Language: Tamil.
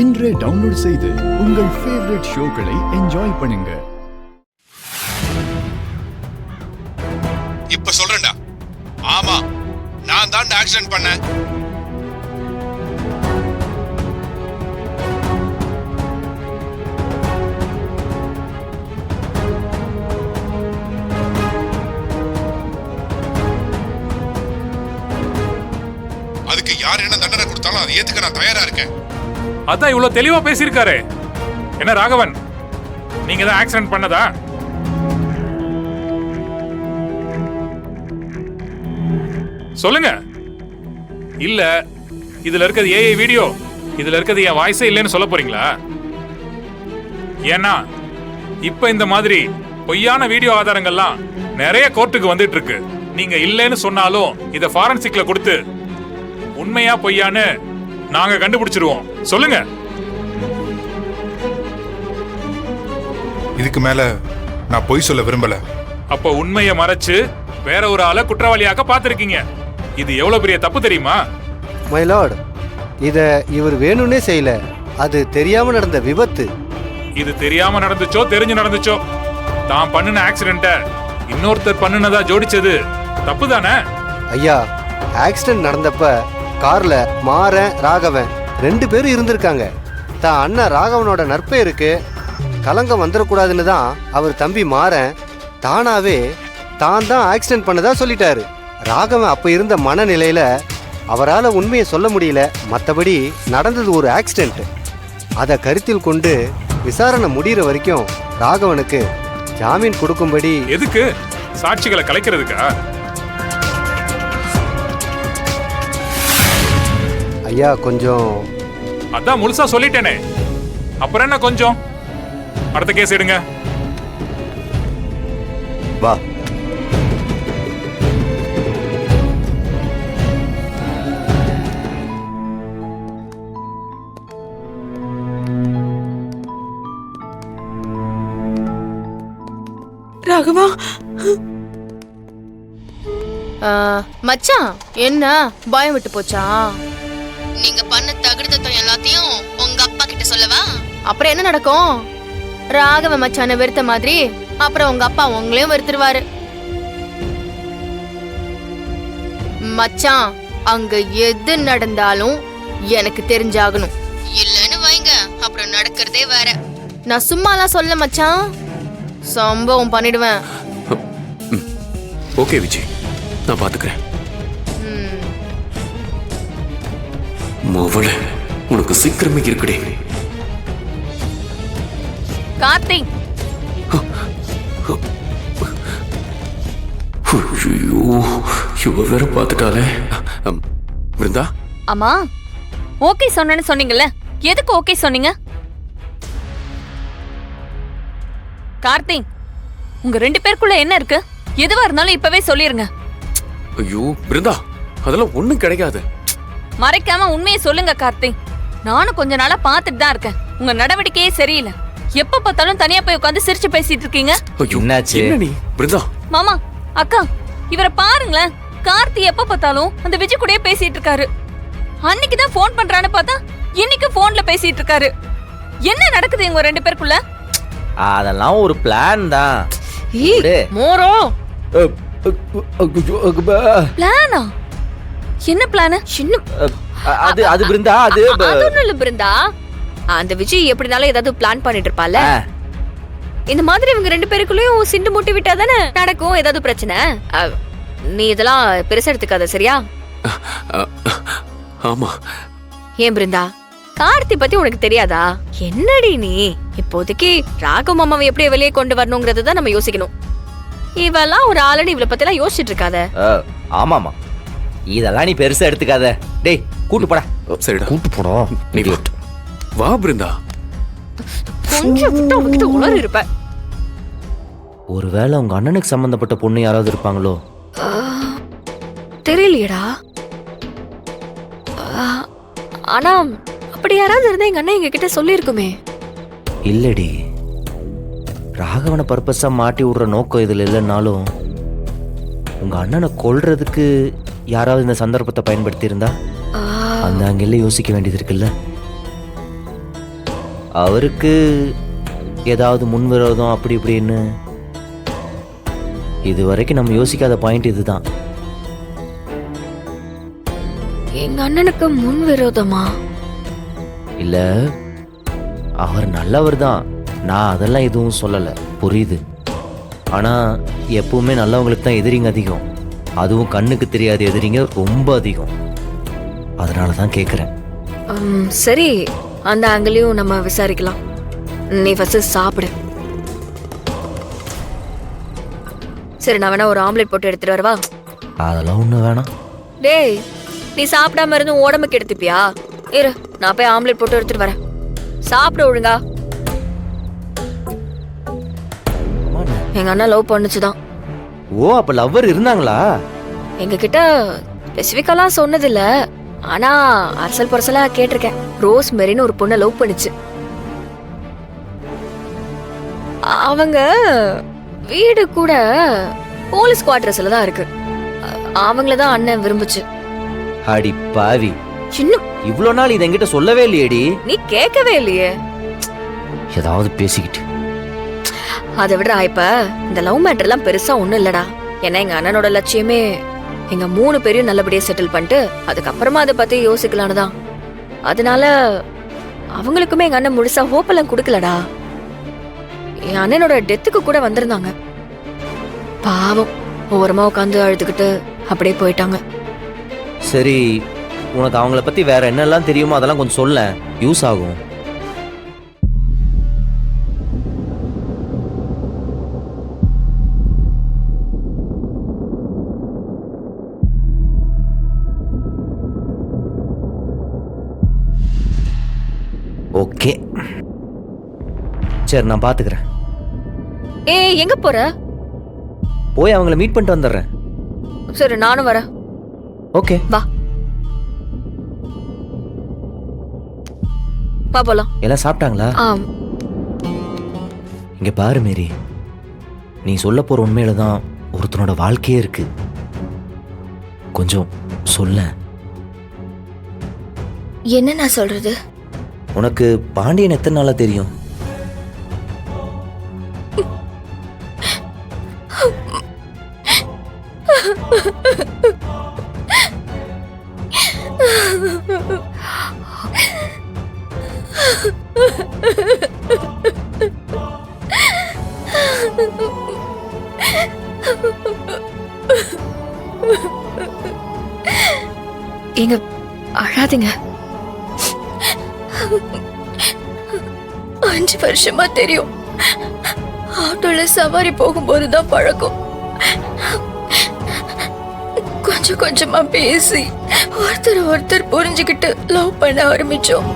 இன்றே டவுன்லோட் செய்து உங்கள் ஃபேவரட் ஷோக்களை என்ஜாய் பண்ணுங்க. இப்ப சொல்றேன்டா. ஆமா, நான் தான் ஆக்சிடென்ட் பண்ணேன். அதுக்கு யார் என்ன தண்டனை கொடுத்தாலும் அதை ஏத்துக்க நான் தயாரா இருக்கேன். அதான் இவ்வளவு தெளிவா பேசியிருக்காரு. என்ன ராகவன், நீங்க தான் ஆக்சிடென்ட் பண்ணதா? சொல்லுங்க. இல்ல இதுல இருக்கிறது ஏஐ வீடியோ, இதுல இருக்கிறது என் வாய்ஸே இல்லைன்னு சொல்ல போறீங்களா? ஏன்னா இப்ப இந்த மாதிரி பொய்யான வீடியோ ஆதாரங்கள்லாம் நிறைய கோர்ட்டுக்கு வந்துட்டு இருக்கு. நீங்க இல்லைன்னு சொன்னாலும் இத ஃபாரன்சிக்ல கொடுத்து உண்மையா பொய்யான்னு நாங்க கண்டுபிடிச்சிருவோம். சொல்லுங்க. இதுக்கு மேல நான் பொய் சொல்ல விரும்பல. அப்ப உண்மையை மறைச்சு வேற ஒரு ஆளை குற்றவாளியாக்க பாத்திருக்கீங்க. இது எவ்வளவு பெரிய தப்பு தெரியுமா? மை லார்ட், இத இவர் வேணும்னே செய்யல. அது தெரியாம நடந்த விபத்து. இது தெரியாம நடந்துச்சோ தெரிஞ்சு நடந்துச்சோ, தான் பண்ணின ஆக்சிடென்ட்ட இன்னொருத்தர் பண்ணினதா ஜோடிச்சது தப்பு தானே? ஐயா, ஆக்சிடென்ட் நடந்தப்ப கார்ல மாறன் ராகவன் 2 பேரும் இருந்திருக்காங்க. தான் அண்ணன் ராகவனோட நற்பெயருக்கு கலங்கம் வந்துடக்கூடாதுன்னு தான் அவர் தம்பி மாறன் தானாவே தான் ஆக்சிடென்ட் பண்ணதா சொல்லிட்டாரு. ராகவன் அப்ப இருந்த மனநிலையில அவரால் உண்மையை சொல்ல முடியல. மற்றபடி நடந்தது ஒரு ஆக்சிடென்ட். அதை கருத்தில் கொண்டு விசாரணை முடிகிற வரைக்கும் ராகவனுக்கு ஜாமீன் கொடுக்கும்படி. எதுக்கு? சாட்சிகளை கலைக்கிறதுக்கா? ஐயா கொஞ்சம். அதான் முழுசா சொல்லிட்டேனே, அப்புறம் என்ன கொஞ்சம்? அடுத்த கேஸ் எடுங்க. வா. ராகவா, மச்சான் என்ன பயம் விட்டு போச்சா? நீங்க பண்ண தகுதித்தம் எல்லாத்தையும் உங்க அப்பா கிட்ட சொல்லவா? அப்புறம் என்ன நடக்கும்? ராகவ மச்சான வெறுத்த மாதிரி அப்புறம் உங்க அப்பா உங்களையும் வெறுத்துருவாரு. மச்சான், அங்க எது நடந்தாலும் எனக்கு தெரிஞ்சாகணும். இல்லன்னு வைங்க, அப்புறம் நடக்கிறதே வேற. நான் சும்மாலாம் சொல்ல மச்சான், சம்பவம் பண்ணிடுவேன். ஓகே விஜய், நான் பாத்துக்கிறேன். மவளே, உனக்கு சீக்கிரமே இருக்குடே. கார்த்திக், இவ வேற பாத்துட்டாலே. பிருந்தா. அம்மா, ஓகே சொன்னேன்னு சொன்னீங்கல்ல, எதுக்கு ஓகே சொன்னீங்க? கார்த்திக், உங்க 2 பேருக்குள்ள என்ன இருக்கு? எதுவா இருந்தாலும் இப்பவே சொல்லிருங்க. ஐயோ பிருந்தா, அதெல்லாம் ஒண்ணும் கிடைக்காது. மறைக்காம உண்மையை சொல்லுங்க கார்த்திக். நானும் கொஞ்ச நாளா பாத்துட்டு தான் இருக்கேன். உங்க நடவடிக்கையே சரியில்லை. எப்ப பார்த்தாலும் தனியா போய் உட்காந்து சிரிச்சு பேசிட்டு இருக்கீங்க. என்னாச்சு? என்ன நீ பிருந்தா? மாமா, அக்கா, இவரை பாருங்களேன். கார்த்தி எப்ப பார்த்தாலும் அந்த விஜய் கூடயே பேசிட்டு இருக்காரு. அன்னைக்கு தான் போன் பண்றான்னு பார்த்தா இன்னைக்கு போன்ல பேசிட்டு இருக்காரு. என்ன நடக்குது இவங்க 2 பேருக்குள்ள? அதெல்லாம் ஒரு பிளான் தான். மோரோ பிளானா? என்ன பிளான்? அது பிருந்தா, அது ஒண்ணும் இல்ல பிருந்தா. அந்த விஜய் எப்படினாலும் ஏதாவது பிளான் பண்ணிட்டு இருப்பால. இந்த மாதிரி இவங்க 2 பேருக்குள்ளயும் சிண்டு முட்டி விட்டா தானே நடக்கும் ஏதாவது பிரச்சனை. நீ இதெல்லாம் பெருசா எடுத்துக்காத, சரியா? ஆமா. ஏன் பிருந்தா, கார்த்தி பத்தி உனக்கு தெரியாதா? என்னடி நீ? இப்போதைக்கு ராகவ மாமாவை எப்படி வெளியே கொண்டு வரணுங்கிறத தான் நம்ம யோசிக்கணும். இவெல்லாம் ஒரு ஆளுன்னு இவளை பத்தி எல்லாம் யோசிச்சுட்டு இருக்காத. ஆமாமா, இதெல்லாம் நீ பெருசா எடுத்துக்காத. டேய், கூட்டு போடா. சரிடா, கூட்டு போடும். நீ வா பிருந்தா. கொஞ்சம் விட்டு அவகிட்ட உளறி இருப்ப. ஒருவேளை உங்க அண்ணனுக்கு சம்பந்தப்பட்ட பொண்ணு யாராவது இருப்பாங்களோ? தெரியலையடா. ஆனா அப்படி யாராவது இருந்தா எங்க அண்ணன் எங்க கிட்ட சொல்லிருக்குமே. இல்லடி, ராகவனை பர்பஸா மாட்டி விடுற நோக்கம் இதுல இல்லைன்னாலும் உங்க அண்ணனை கொல்றதுக்கு யாராவது இந்த சந்தர்ப்பத்தை பயன்படுத்தி இருந்தா அந்த ஆங்கில யோசிக்க வேண்டியது இருக்குல்ல. அவருக்கு ஏதாவது முன்விரோதம் அப்படி இப்படின்னு இது வரைக்கும் நம்ம யோசிக்காத பாயிண்ட் இதுதான். எங்க அண்ணனுக்கு முன் விரோதமா? இல்ல, அவர் நல்லவர் தான், நான் அதெல்லாம் எதுவும் சொல்லலை, புரியுது. ஆனா எப்பவுமே நல்லவங்களுக்கு தான் எதிரிங்க அதிகம், அதுவும் கண்ணுக்கு தெரியாத எதிரிங்க ரொம்ப அதிகம். அதனால தான் கேட்குறேன். சரி, அந்த ஆங்கிளையும் நம்ம விசாரிக்கலாம். நீ ஃபர்ஸ்ட் சாப்பிடு. சரி, நான் வேணா ஒரு ஆம்லெட் போட்டு எடுத்துட்டு வரவா? அதெல்லாம் ஒன்றும் வேணாம். டேய், நீ சாப்பிடாம இருந்து உடம்புக்கு எடுத்துப்பியா? இரு, நான் போய் ஆம்லெட் போட்டு எடுத்துட்டு வரேன். சாப்பிட ஒழுங்கா. எங்க அண்ணா லவ் பண்ணுச்சுதான். ஓ, அப்ப லவ்வர் இருந்தாங்களா? எங்க கிட்ட ஸ்பெசிபிக்கெல்லாம் சொன்னதில்ல, ஆனா அரசல் பரசலா கேட்டிருக்கேன். ரோஸ் மெரின்னு ஒரு பொண்ணை லவ் பண்ணுச்சு. அவங்க வீடு கூட போலீஸ் குவார்டர்ஸ்ல தான் இருக்கு. அவங்கள தான் அண்ணன் விரும்புச்சு. அடி பாவி, சின்ன இவ்வளோ நாள் இதை என்கிட்ட சொல்லவே இல்லையேடி. நீ கேட்கவே இல்லையே. ஏதாவது பேசிக்கிட்டு. அதை விட இப்ப இந்த லவ் மேட்டர் எல்லாம் பெருசா ஒண்ணும் இல்லடா. ஏன்னா எங்க அண்ணனோட லட்சியமே எங்க 3 பேரையும் நல்லபடியா செட்டில் பண்ணிட்டு அதுக்கப்புறமா அதை பத்தி யோசிக்கலான்னு தான். அதனால அவங்களுக்குமே எங்க அண்ணன் முழுசா ஹோப் எல்லாம் கொடுக்கலடா. என் அண்ணனோட டெத்துக்கு கூட வந்திருந்தாங்க. பாவம், ஓரமா உட்காந்து அழுதுகிட்டு அப்படியே போயிட்டாங்க. சரி, உனக்கு அவங்கள பத்தி வேற என்னெல்லாம் தெரியுமோ அதெல்லாம் கொஞ்சம் சொல்ல, யூஸ் ஆகும். ஓகே, சரி, நான் பாத்துக்கிறேன். ஏய், எங்க போற? போய் அவங்கள மீட் பண்ணிட்டு வந்துடுறேன். சரி, நானும் வரேன். ஓகே, வா வா போலாம். எல்லாம் சாப்பிட்டாங்களா? இங்க பாரு மேரி, நீ சொல்ல போற உண்மையில தான் ஒருத்தனோட வாழ்க்கையே இருக்கு. கொஞ்சம் சொல்ல. என்ன நான் சொல்றது? உனக்கு பாண்டியன் எத்தனை நாளா தெரியும்? எங்க அழாதீங்க. 5 வருஷமா தெரியும். ஆட்டோல சவாரி போகும்போதுதான் பழக்கம். கொஞ்சம் கொஞ்சமா பேசி ஒருத்தர் புரிஞ்சுக்கிட்டு லவ் பண்ண ஆரம்பிச்சோம்.